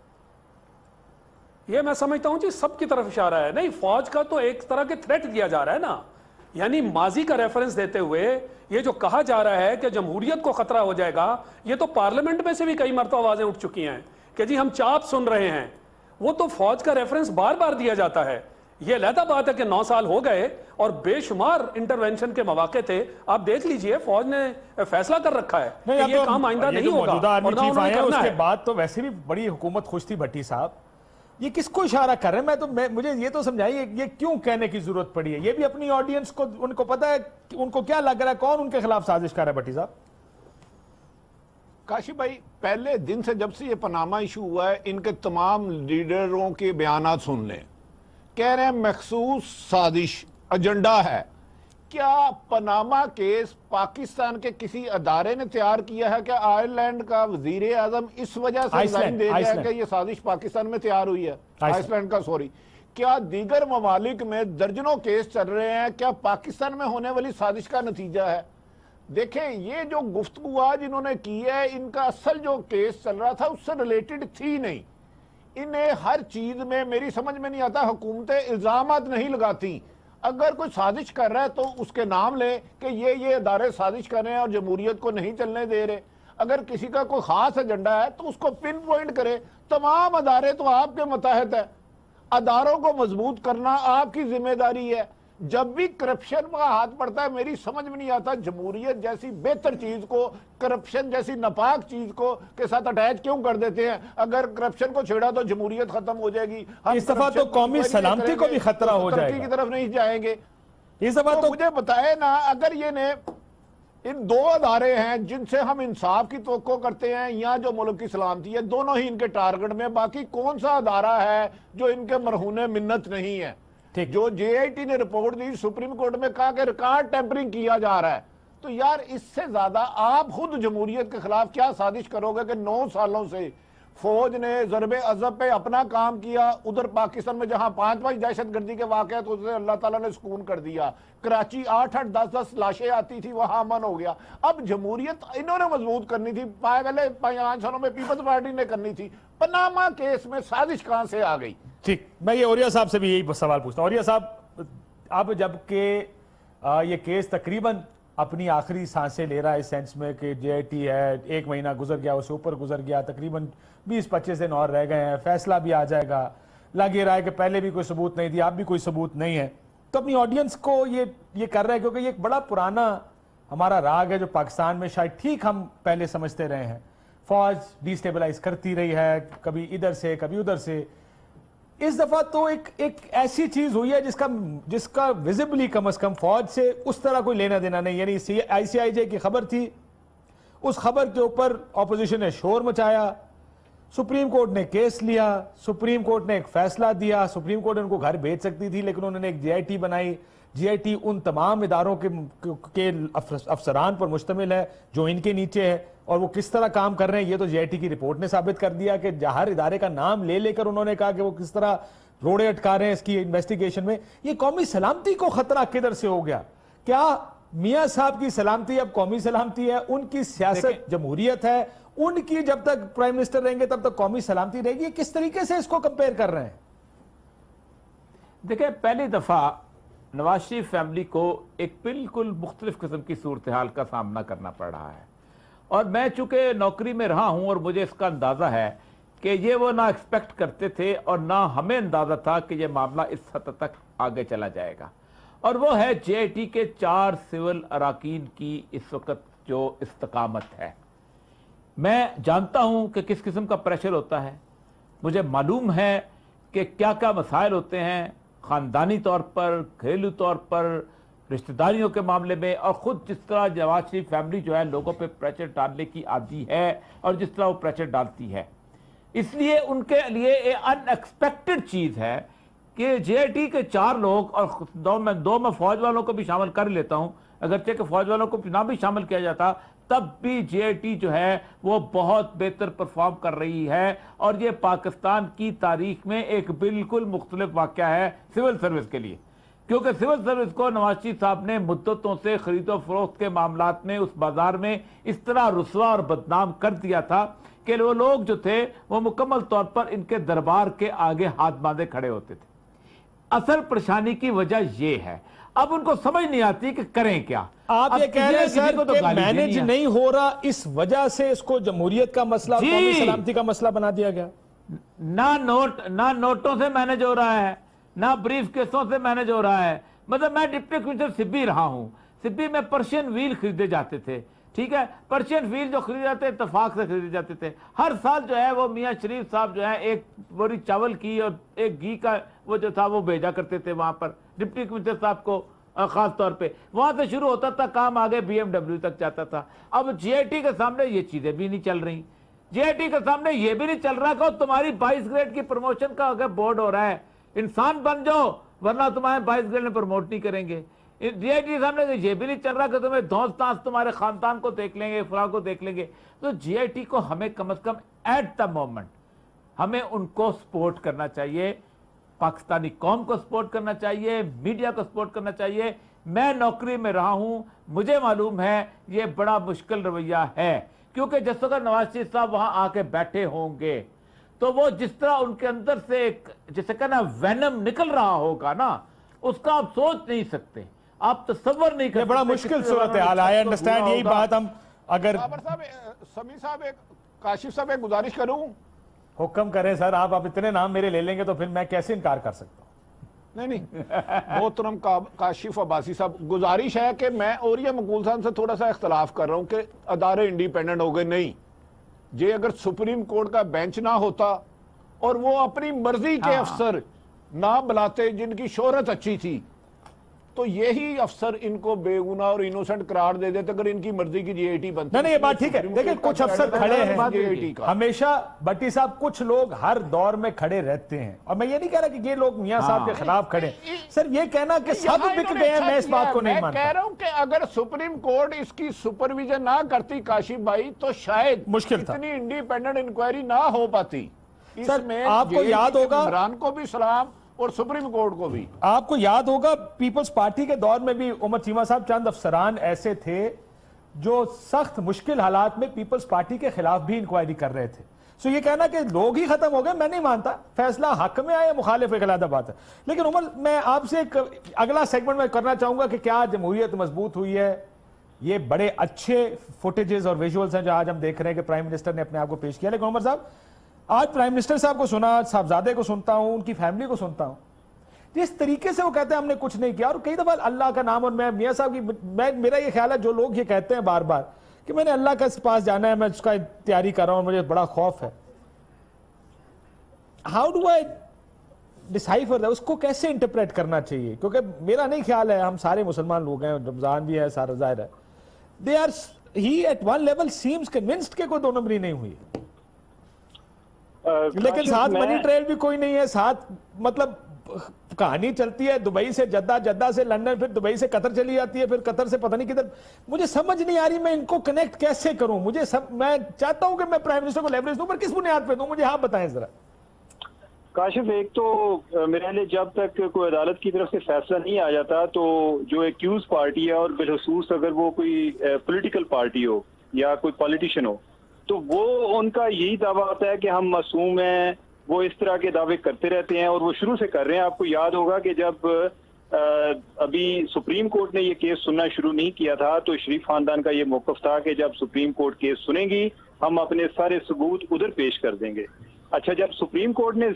ये मैं समझता हूं जी सबकी तरफ इशारा है। नहीं, फौज का तो एक तरह के थ्रेट दिया जा रहा है ना, यानी माजी का रेफरेंस देते हुए ये जो कहा जा रहा है कि जमहूरियत को खतरा हो जाएगा, ये तो पार्लियामेंट में से भी कई मरतबा आवाजें उठ चुकी हैं कि जी हम चाप सुन रहे हैं। वो तो फौज का रेफरेंस बार बार दिया जाता है। ये अलग बात है कि 9 साल हो गए और बेशुमार इंटरवेंशन के मौके थे। आप देख लीजिए, फौज ने फैसला कर रखा है कि ये काम आइंदा नहीं होगा। उसके बाद तो वैसे भी बड़ी हुकूमत खुश थी भट्टी साहब। ये किसको इशारा कर रहे हैं? मुझे ये तो समझाइए, ये क्यों कहने की जरूरत पड़ी है? ये भी अपनी ऑडियंस को, उनको पता है कि उनको क्या लग रहा है, कौन उनके खिलाफ साजिश कर रहा है? भट्टी साहब, काशिफ भाई, पहले दिन से जब से ये पनामा इशू हुआ है, इनके तमाम लीडरों के बयानात सुन लें, कह रहे हैं मखसूस साजिश एजेंडा है। क्या पनामा केस पाकिस्तान के किसी अदारे ने तैयार किया है? क्या आयरलैंड का वजीर आजम इस वजह से रिजाइन दे रहा है कि ये साजिश पाकिस्तान में तैयार हुई है? आइसलैंड का, सॉरी। क्या दीगर ममालिक में दर्जनों केस चल रहे हैं? क्या पाकिस्तान में होने वाली साजिश का नतीजा है? देखें, ये जो गुफ्तगू आज इन्होंने की है, इनका असल जो केस चल रहा था उससे रिलेटेड थी नहीं। इन्हें हर चीज में, मेरी समझ में नहीं आता, हुकूमतें इल्जामात नहीं लगाती। अगर कोई साजिश कर रहा है तो उसके नाम ले कि ये अदारे साजिश कर रहे हैं और जमहूरियत को नहीं चलने दे रहे। अगर किसी का कोई खास एजेंडा है तो उसको पिन पॉइंट करे। तमाम अदारे तो आपके मतहत है, अदारों को मजबूत करना आपकी जिम्मेदारी है। जब भी करप्शन का हाथ पड़ता है, मेरी समझ में नहीं आता जमहूरियत जैसी बेहतर चीज को करप्शन जैसी नापाक चीज को के साथ अटैच क्यों कर देते हैं। अगर करप्शन को छेड़ा तो जमहूरियत खत्म हो जाएगी। इस दफा तो कौमी सलामती को भी खतरा हो जाएगा, की तरफ नहीं जाएंगे इस दफा तो मुझे बताए ना। अगर ये ने इन 2 अदारे हैं जिनसे हम इंसाफ की तवक्को करते हैं या जो मुल्क की सलामती है, दोनों ही इनके टारगेट में। बाकी कौन सा अदारा है जो इनके मरहूने मिन्नत नहीं है? जो JIT ने रिपोर्ट दी, सुप्रीम कोर्ट में कहा कि रिकॉर्ड टेम्परिंग किया जा रहा है। तो यार, इससे ज्यादा आप खुद जमहूरियत के खिलाफ क्या साजिश करोगे कि 9 सालों से फौज ने ज़रबे अज़ब पे अपना काम किया। उधर पाकिस्तान में जहां 5 दहशतगर्दी के वाक़े तो उसे अल्लाह ताला ने सुकून कर दिया। कराची 8-8, 10-10 लाशें आती थी, वहां अमन हो गया। अब जमहूरियत इन्होंने मजबूत करनी थी, पहले 5 सालों में पीपल्स पार्टी ने करनी थी। पनामा केस में साजिश कहां से आ गई? ठीक, मैं ये औरिया साहब से भी यही सवाल पूछता हूँ। औरिया साहब, अब जबकि ये केस तकरीबन अपनी आखिरी सांसें ले रहा है इस सेंस में कि JIT है, 1 महीना गुजर गया, उससे ऊपर गुजर गया, तकरीबन 20-25 दिन और रह गए हैं, फैसला भी आ जाएगा। लग ये रहा है कि पहले भी कोई सबूत नहीं थी, अब भी कोई सबूत नहीं है, तो अपनी ऑडियंस को ये कर रहा है, क्योंकि ये एक बड़ा पुराना हमारा राग है जो पाकिस्तान में शायद ठीक हम पहले समझते रहे हैं। फौज डिस्टेबलाइज करती रही है, कभी इधर से कभी उधर से। इस दफा तो एक ऐसी चीज हुई है जिसका विजिबली कम से कम फौज से उस तरह कोई लेना देना नहीं। यानी ICIJ की खबर थी, उस खबर के ऊपर ऑपोजिशन ने शोर मचाया, सुप्रीम कोर्ट ने केस लिया, सुप्रीम कोर्ट ने एक फैसला दिया। सुप्रीम कोर्ट उनको घर भेज सकती थी, लेकिन उन्होंने एक GIT बनाई। GIT उन तमाम इदारों के अफसरान पर मुश्तमिल है जो इनके नीचे है, और वो किस तरह काम कर रहे हैं ये तो GIT की रिपोर्ट ने साबित कर दिया कि हर इदारे का नाम ले लेकर उन्होंने कहा कि वो किस तरह रोड़े अटका रहे हैं इसकी इन्वेस्टिगेशन में। ये कौमी सलामती को खतरा किधर से हो गया? क्या मियां साहब की सलामती अब कौमी सलामती है? उनकी सियासत जमहूरियत है, उनकी जब तक प्राइम मिनिस्टर रहेंगे तब तक कौमी सलामती रहेगी। किस तरीके से इसको कंपेयर कर रहे हैं? देखिए, पहली दफा नवाज शरीफ फैमिली को एक बिल्कुल मुख्तलिफ किस्म की सूरत हाल का सामना करना पड़ रहा है, और मैं चूंकि नौकरी में रहा हूं और मुझे इसका अंदाजा है कि ये वो ना एक्सपेक्ट करते थे और ना हमें अंदाजा था कि ये मामला इस हद तक आगे चला जाएगा। और वो है JIT के 4 सिविल अराकीन की इस वक्त जो इस्तकामत है। मैं जानता हूं कि किस किस्म का प्रेशर होता है, मुझे मालूम है कि क्या क्या मसाइल होते हैं ख़ानदानी तौर पर, घरेलू तौर पर, रिश्तेदारियों के मामले में, और ख़ुद जिस तरह नवाज शरीफ फैमिली जो है लोगों पे प्रेशर डालने की आदी है और जिस तरह वो प्रेशर डालती है, इसलिए उनके लिए एक अनएक्सपेक्टेड चीज़ है कि JIT के 4 लोग, और दो मैं फौज वालों को भी शामिल कर लेता हूँ, अगरचे कि फौज वालों को ना भी शामिल किया जाता तब भी JIT जो है वो बहुत बेहतर परफॉर्म कर रही है, और ये पाकिस्तान की तारीख में एक बिल्कुल मुख्तलिफ वाक़या है सिविल सर्विस के लिए, क्योंकि सिविल सर्विस को नवाज शरीफ साहब ने मुद्दतों से खरीदो फरोख्त के मामलात में उस बाजार में इस तरह रुसवा और बदनाम कर दिया था कि वो लोग जो थे वो मुकम्मल तौर पर इनके दरबार के आगे हाथ बांधे खड़े होते थे। असल परेशानी की वजह यह है, अब उनको समझ नहीं आती कि करें क्या। आप ये कह रहे हैं सर कि मैनेज नहीं हो रहा, इस वजह से इसको जमहूरियत का मसला, कौमी सलामती का मसला बना दिया गया। ना नोटों से मैनेज हो रहा है, ना ब्रीफ केसों से मैनेज हो रहा है। मतलब मैं डिप्टी कमिश्नर सिब्बी रहा हूं, सिब्बी में पर्शियन व्हील खरीदे जाते थे, ठीक है, पर्शियन व्हील जो खरीदे जाते इत्तेफाक से खरीदे जाते थे। हर साल जो है वो मियां शरीफ साहब जो है एक बोरी चावल की और एक घी का वो जो था वो भेजा करते थे वहां पर डिप्टी कमिश्नर साहब को, खास तौर पे वहां से शुरू होता था काम, आगे BMW तक जाता था। अब JIT के सामने ये चीजें भी नहीं चल रही। JIT के सामने ये भी नहीं चल रहा कि तुम्हारी 22 ग्रेड की प्रमोशन का अगर बोर्ड हो रहा है, इंसान बन जाओ वरना तुम्हारे 22 ग्रेड में प्रमोट नहीं करेंगे। JIT के सामने ये भी नहीं चल रहा कि तुम्हें धौंस तांस तुम्हारे खानदान को देख लेंगे, फला को देख लेंगे। तो JIT को हमें कम से कम एट द मोमेंट हमें उनको सपोर्ट करना चाहिए, पाकिस्तानी कौम को सपोर्ट करना चाहिए, मीडिया को सपोर्ट करना चाहिए। मैं नौकरी में रहा हूं, मुझे मालूम है ये बड़ा मुश्किल रवैया है, क्योंकि जिस वक्त नवाज शरीफ साहब वहां आके बैठे होंगे तो वो जिस तरह उनके अंदर से एक जैसे कहना वेनम निकल रहा होगा ना, उसका आप सोच नहीं सकते, आप तसव्वुर नहीं कर सकते। बड़ा मुश्किल सूरत हाल, आई अंडरस्टैंड। यही बात हम अगर समीर साहब, एक काशिफ साहब एक गुजारिश करूं, हुक्म करें सर। आप इतने नाम मेरे ले लेंगे तो फिर मैं कैसे इनकार कर सकता हूं? नहीं मोहतरम काशिफ अब्बासी साहब, गुजारिश है कि मैं और ये मकबूल साहब से थोड़ा सा इख्तलाफ कर रहा हूं कि अदारे इंडिपेंडेंट हो गए। नहीं, ये अगर सुप्रीम कोर्ट का बेंच ना होता और वो अपनी मर्जी के अफसर ना बुलाते जिनकी शोहरत अच्छी थी, तो यही अफसर इनको बेगुनाह और इनोसेंट करार दे देते अगर इनकी मर्जी की JIT बनती। नहीं, ये बात ठीक है। देखिए, कुछ अफसर खड़े हैं हमेशा, भट्टी साहब, कुछ लोग हर दौर में खड़े रहते हैं, और मैं ये नहीं कह रहा कि ये लोग मियां साहब के खिलाफ खड़े। सर ये कहना कि सब बिक गए हैं, मैं इस बात को नहीं मानता। कह रहा हूं कि अगर सुप्रीम कोर्ट इसकी सुपरविजन ना करती काशिफ भाई, तो शायद मुश्किल था, इतनी इंडिपेंडेंट इंक्वायरी ना हो पाती। सर आपको याद होगा, इमरान को भी सलाम और सुप्रीम कोर्ट को भी। आपको याद होगा पीपल्स पार्टी के दौर में भी उमर चीमा साहब चंद अफसरान ऐसे थे जो सख्त मुश्किल हालात में पीपल्स पार्टी के खिलाफ भी इंक्वायरी कर रहे थे। सो ये कहना कि लोग ही खत्म हो गए, मैं नहीं मानता। फैसला हक में आया, मुखालिफ एक अलग बात है। लेकिन उमर, मैं आपसे अगला सेगमेंट में करना चाहूंगा कि क्या जमहूरियत मजबूत हुई है। ये बड़े अच्छे फुटेजेस और विजुअल्स हैं जो आज हम देख रहे हैं कि प्राइम मिनिस्टर ने अपने आप को पेश किया। लेकिन उमर साहब, आज प्राइम मिनिस्टर साहब को सुना, साहबजादे को सुनता हूं, उनकी फैमिली को सुनता हूं, जिस तरीके से वो कहते हैं हमने कुछ नहीं किया, और कई दफा अल्लाह का नाम, और मैं मियां साहब की, मेरा ये ख्याल है जो लोग ये कहते हैं बार बार कि मैंने अल्लाह के पास जाना है, मैं उसका तैयारी कर रहा हूँ, मुझे बड़ा खौफ है। How do I decipher that? उसको कैसे इंटरप्रेट करना चाहिए? क्योंकि मेरा नहीं ख्याल है, हम सारे मुसलमान लोग हैं, रमजान भी है, सारा जाहिर है, they are he at one level seems convinced के कोई 2 नंबरी नहीं हुई, लेकिन साथ मनी ट्रेल भी कोई नहीं है, साथ मतलब कहानी चलती है दुबई से जद्दा, जद्दा से लंदन, फिर दुबई से कतर चली जाती है, फिर कतर से पता नहीं किधर। मुझे समझ नहीं आ रही मैं इनको कनेक्ट कैसे करूं। मैं चाहता हूं कि मैं प्राइम मिनिस्टर को लेवरेज दूं, पर किस बुनियाद पे दूं? मुझे आप बताएं जरा। काशिफ, एक तो मेरे लिए जब तक कोई अदालत की तरफ से फैसला नहीं आ जाता तो जो एक्यूज पार्टी है, और बिलखसूस अगर वो कोई पॉलिटिकल पार्टी हो या कोई पॉलिटिशियन हो, तो वो उनका यही दावा होता है कि हम मासूम हैं। वो इस तरह के दावे करते रहते हैं और वो शुरू से कर रहे हैं। आपको याद होगा कि जब अभी सुप्रीम कोर्ट ने ये केस सुनना शुरू नहीं किया था तो शरीफ खानदान का ये मौकफ था कि जब सुप्रीम कोर्ट केस सुनेगी हम अपने सारे सबूत उधर पेश कर देंगे। अच्छा, जब सुप्रीम कोर्ट ने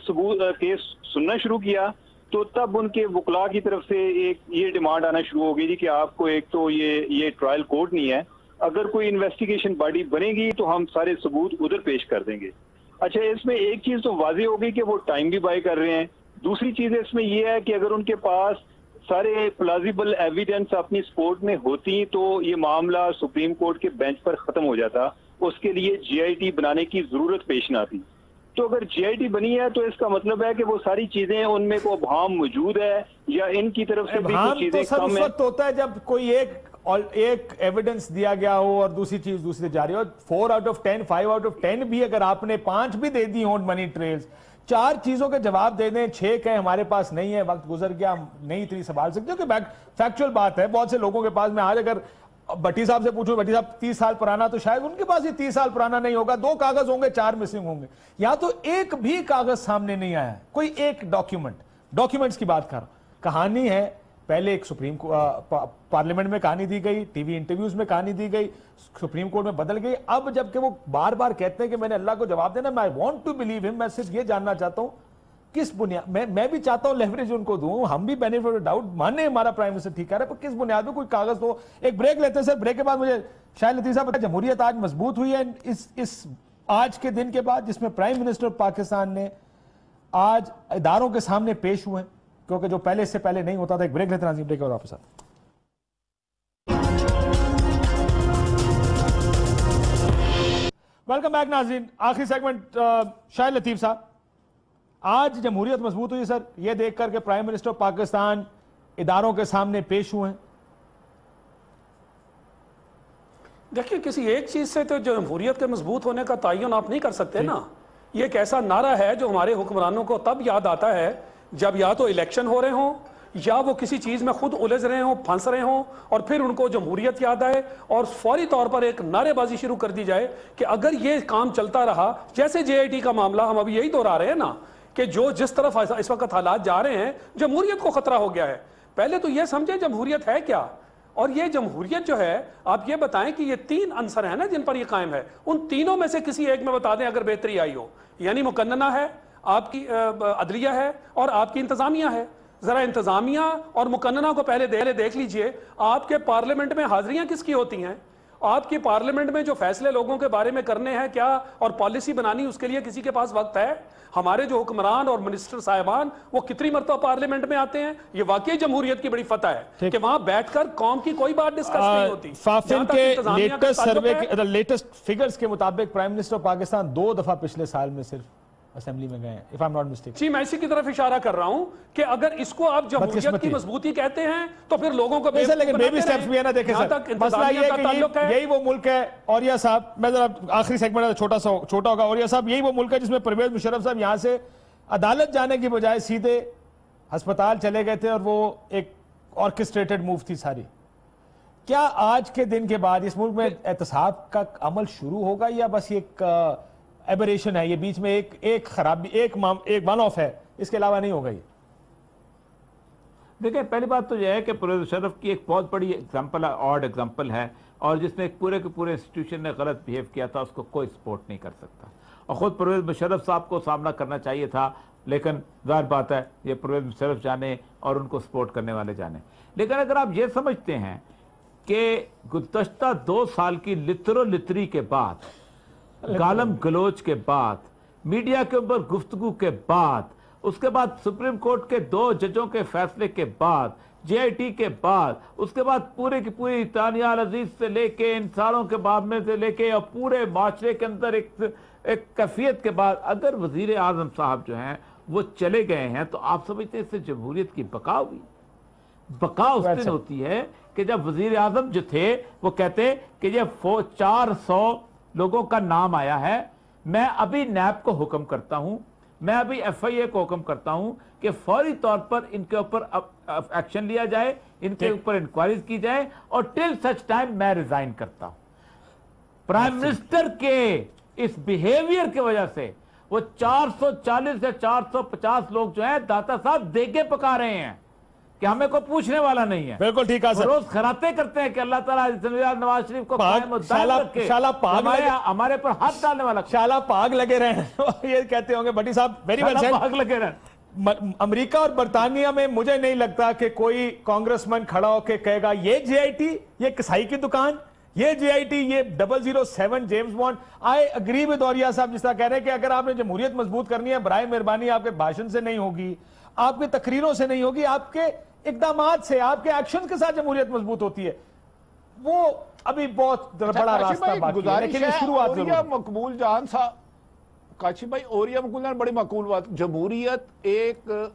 केस सुनना शुरू किया तो तब उनके वकला की तरफ से एक ये डिमांड आना शुरू हो गई थी कि आपको एक तो ये ट्रायल कोर्ट नहीं है, अगर कोई इन्वेस्टिगेशन बॉडी बनेगी तो हम सारे सबूत उधर पेश कर देंगे। अच्छा, इसमें एक चीज तो वाज़ेह हो गई कि वो टाइम भी बाय कर रहे हैं। दूसरी चीज इसमें यह है कि अगर उनके पास सारे प्लाजिबल एविडेंस अपनी सपोर्ट में होती तो ये मामला सुप्रीम कोर्ट के बेंच पर खत्म हो जाता, उसके लिए GIT बनाने की जरूरत पेश ना थी। तो अगर GIT बनी है तो इसका मतलब है कि वो सारी चीजें उनमें को अभाम मौजूद है या इनकी तरफ से भी कुछ चीजें तो कम है। वक्त होता है जब कोई एक एविडेंस दिया गया हो और दूसरी चीज दूसरी जा रही हो। 4 आउट ऑफ 10, 5 आउट ऑफ 10 भी अगर आपने 5 भी दे दी हो मनी ट्रेल्स, 4 चीजों के जवाब दे दें, 6 कहें हमारे पास नहीं है, वक्त गुजर गया, नहीं इतनी संभाल सकते, क्योंकि फैक्चुअल बात है। बहुत से लोगों के पास, मैं आज अगर भट्टी साहब से पूछूं, भट्टी साहब 30 साल पुराना, तो शायद उनके पास ये 30 साल पुराना नहीं होगा, 2 कागज होंगे, 4 मिसिंग होंगे, या तो एक भी कागज सामने नहीं आया, कोई एक डॉक्यूमेंट्स की बात कर रहा हूं। कहानी है, पहले एक सुप्रीम पार्लियामेंट में कहानी दी गई, टीवी इंटरव्यूज में कहानी दी गई, सुप्रीम कोर्ट में बदल गई। अब जबकि वो बार बार कहते हैं कि मैंने अल्लाह को जवाब देना, मैं I want to believe him, मैं सिर्फ ये जानना चाहता हूं किस बुनियाद, मैं भी चाहता हूं लेवरेज उनको दूं, हम भी बेनिफिट ऑफ डाउट माने हमारा प्राइम मिनिस्टर ठीक कह रहा है, पर किस बुनियाद पे कोई कागज तो। एक ब्रेक लेते हैं सर, ब्रेक के बाद मुझे शायद लतीफ साहब बताया, जमहूरियत आज मजबूत हुई है इस आज के दिन के बाद, जिसमें प्राइम मिनिस्टर पाकिस्तान ने आज इदारों के सामने पेश हुए, क्योंकि जो पहले इससे पहले नहीं होता था। एक ब्रेक लेते हैं, ब्रेक के बाद वापस आते हैं। वेलकम बैक नाज़रीन, आखिरी सेगमेंट। शायद लतीफ साहब, आज जमहूरियत मजबूत हुई सर, यह देखकर के प्राइम मिनिस्टर पाकिस्तान इदारों के सामने पेश हुए हैं। देखिए, किसी एक चीज से तो जमहूरियत के मजबूत होने का तयन आप नहीं कर सकते ना। ये एक ऐसा नारा है जो हमारे हुक्मरानों को तब याद आता है जब या तो इलेक्शन हो रहे हों या वो किसी चीज में खुद उलझ रहे हों, फंस रहे हों, और फिर उनको जमहूरियत याद आए और फौरी तौर पर एक नारेबाजी शुरू कर दी जाए कि अगर ये काम चलता रहा, जैसे JIT का मामला हम अभी यही दोहरा रहे हैं ना, कि जो जिस तरफ इस वक्त हालात जा रहे हैं, जमहूरियत को खतरा हो गया है। पहले तो ये समझें जमहूरियत है क्या, और ये जमहूरियत जो है, आप ये बताएं कि ये 3 अंसर है ना जिन पर ये कायम है, उन तीनों में से किसी एक में बता दें अगर बेहतरी आई हो। यानी मुकन्नना है, आपकी अदलिया है और आपकी इंतजामिया है। जरा इंतजामिया और मुकन्नना को पहले देख लीजिए। आपके पार्लियामेंट में हाजिरियां किसकी होती हैं? आपकी पार्लियामेंट में जो फैसले लोगों के बारे में करने हैं क्या और पॉलिसी बनानी, उसके लिए किसी के पास वक्त है? हमारे जो हुक्मरान और मिनिस्टर साहिबान वो कितनी मरतबा पार्लियामेंट में आते हैं? ये वाकई जमहूरियत की बड़ी फतह है कि वहां बैठकर कौम की कोई बात डिस्कस नहीं होती। फाफिन के लेटेस्ट सर्वे के लेटेस्ट फिगर्स के मुताबिक प्राइम मिनिस्टर पाकिस्तान 2 दफा पिछले साल में सिर्फ असेंबली में गए, if I am not mistaken. जी, मैं इसी की तरफ इशारा कर रहा हूं कि अगर इसको आप जमहूरियत की मजबूती कहते हैं तो फिर लोगों को लेकिन बेबी स्टेप्स भी है ना। देखें सर, मसला ये है कि यही वो मुल्क है, औरिया साहब, मैं जरा आखिरी सेगमेंट छोटा होगा, औरिया साहब, यही वो मुल्क है जिसमें परवेज मुशर्रफ साहब यहां से अदालत जाने की बजाय सीधे अस्पताल चले गए थे और वो एक ऑर्केस्ट्रेटेड मूव थी सारी। क्या आज के दिन के बाद इस मुल्क में एहतसाब का अमल शुरू होगा या बस एक एबरेशन है, ये बीच में एक खराबी, एक वन ऑफ है, इसके अलावा नहीं होगा ये? देखिए, पहली बात तो यह है कि परवेज मुशर्रफ की एक बहुत बड़ी एग्जांपल है, ऑड एग्जांपल है, और जिसमें एक पूरे के पूरे इंस्टीट्यूशन ने गलत बिहेव किया था, उसको कोई सपोर्ट नहीं कर सकता। और ख़ुद परवेज मुशर्रफ साहब को सामना करना चाहिए था, लेकिन ज़ाहिर बात है ये परवेज मुशर्रफ जाने और उनको सपोर्ट करने वाले जाने। लेकिन अगर आप ये समझते हैं कि गुज़श्ता 2 साल की लितरो लितरी के बाद, गालम गलोच के बाद, मीडिया के ऊपर गुफ्तगू के बाद, उसके बाद सुप्रीम कोर्ट के 2 जजों के फैसले के बाद, JIT के बाद, उसके बाद पूरे की पूरी तानिया अल अजीज से लेके इन सारों के बाद में से लेके और पूरे माशरे के अंदर एक कैफियत के बाद अगर वजीर आजम साहब जो हैं वो चले गए हैं, तो आप समझते हैं इससे जमहूरियत की बका हुई? बका उस दिन होती है कि जब वजीर आजम जो थे वो कहते कि ये 400 लोगों का नाम आया है, मैं अभी नैब को हुक्म करता हूं, मैं अभी FIA को हुक्म करता हूं कि फौरी तौर पर इनके ऊपर एक्शन लिया जाए, इनके ऊपर इंक्वायरीज की जाए, और टिल सच टाइम मैं रिजाइन करता हूं। प्राइम मिनिस्टर के इस बिहेवियर की वजह से वो 440 या 450 लोग जो हैं दाता साहब देगे पका रहे हैं कि हमें कोई पूछने वाला नहीं है। बिल्कुल ठीक है सर। रोज खराते करते हैं कि अल्लाह ताला नवाज शरीफ को हमारे पर हाथ डालने वाला, शाला पाग लगे रहे ये कहते होंगे भट्टी साहब। Very well said. पाग लगे रहे। अमेरिका और बर्तानिया में मुझे नहीं लगता कि कोई कांग्रेसमैन खड़ा होकर कहेगा ये JIT, ये कसाई की दुकान, ये JIT, ये 007 James Bond. I agree with Auriya साहब जिस तरह कह रहे हैं कि अगर आपने जमहूरियत मजबूत करनी है, बराए मेहरबानी आपके भाषण से नहीं होगी, आपके तकरीरों से नहीं होगी, आपके इकदामात से, आपके एक्शन के साथ जमहूरियत मजबूत होती है। वो अभी बहुत बड़ा रास्ता बाकी है, लेकिन शुरुआत मकबूल जान साहब, काशी भाई ओरिया मकबूल जान, बड़ी मकबूल बात। जमहूरियत एक,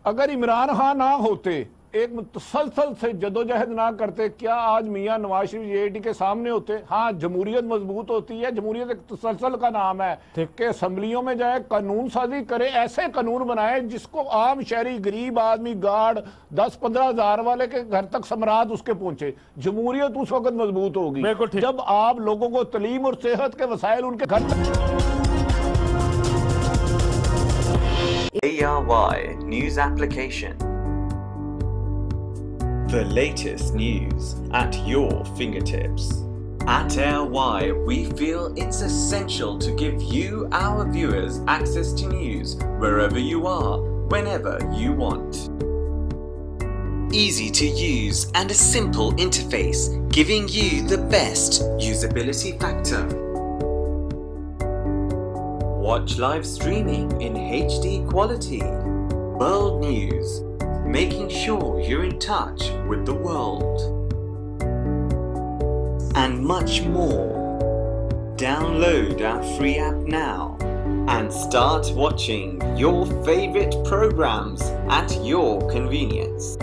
अगर इमरान खान ना होते, एक मुतसलसल से जदोजहद ना करते, क्या आज मियां नवाज शरीफ JIT के सामने होते? हाँ, जमहूरियत मजबूत होती है। जमहूरियत एक तसलसल का नाम है कि असम्बलियों में जाए, कानून साजी करे, ऐसे कानून बनाए जिसको आम शहरी गरीब आदमी, गार्ड 10-15 हज़ार वाले के घर तक समरात उसके पहुंचे। जमहूरियत उस वक्त मजबूत होगी जब आप लोगों को तलीम और सेहत के वसाइल उनके घर तक। ARY News Application. The latest news at your fingertips. At ARY, we feel it's essential to give you, our viewers, access to news wherever you are, whenever you want. Easy to use and a simple interface, giving you the best usability factor. Watch live streaming in HD quality. World news, making sure you're in touch with the world. And much more. Download our free app now and start watching your favorite programs at your convenience.